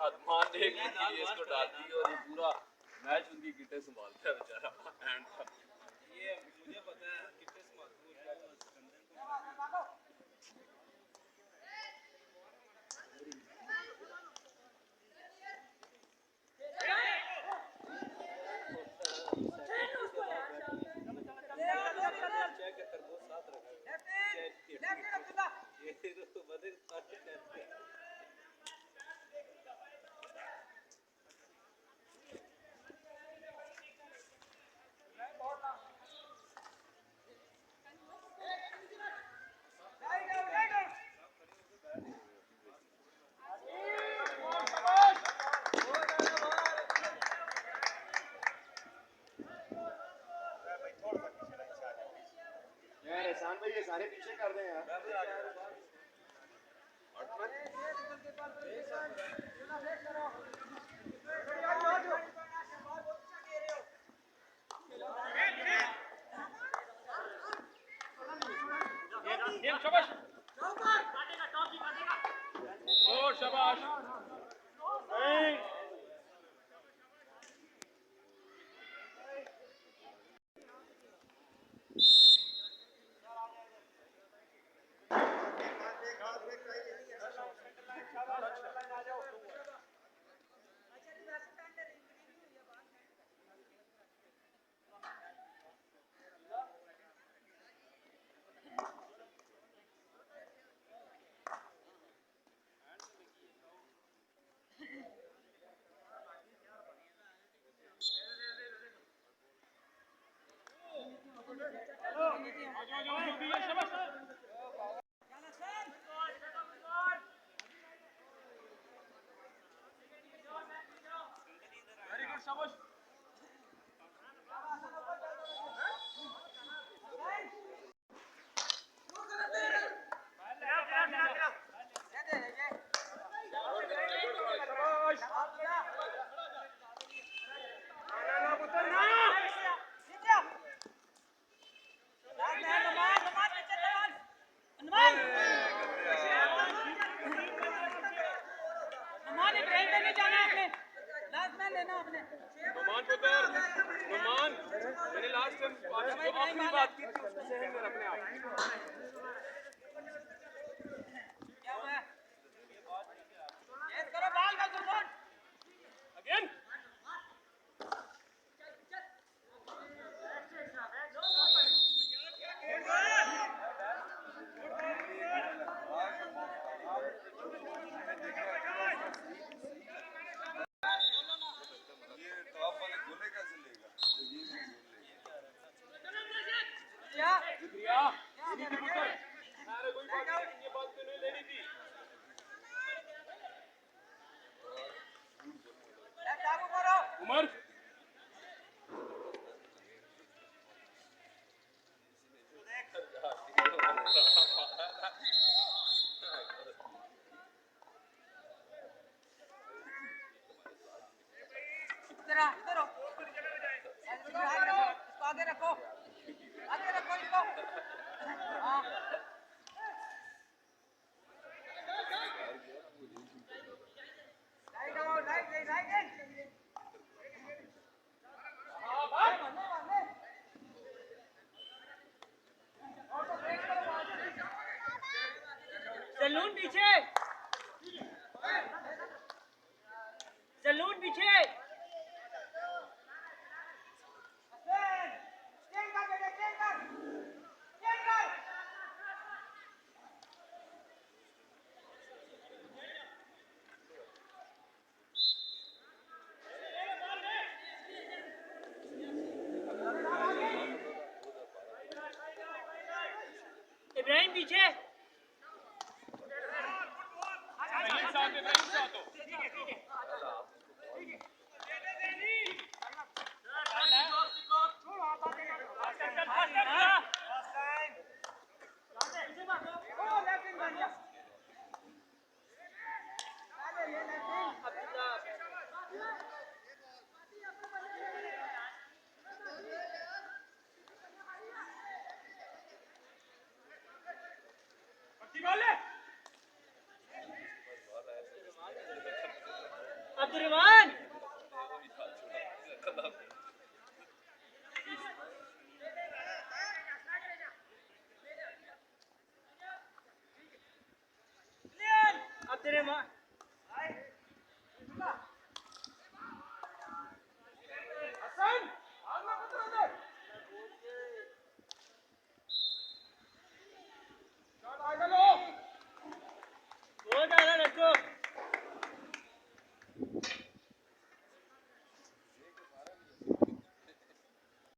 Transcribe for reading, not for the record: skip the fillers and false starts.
अदमान ने इसको डाल दी और ये पूरा मैच उनकी किटें संभालता है बेचारा एंड ये मुझे पता है कितने संभालते हैं भाई ये सारे पीछे कर दें यार शाबाश और शाबाश मैंने लास्ट टाइम जो आखिरी बात की थी उसको सहन कर अपने आप क्या हुआ ये करो बॉल का सुन अगेन उमर आगे रखो इसको हाँ सलून पीछे सलून पीछे इब्राहिम पीछे अब्दुर्रहमान अब्दुर्रहमान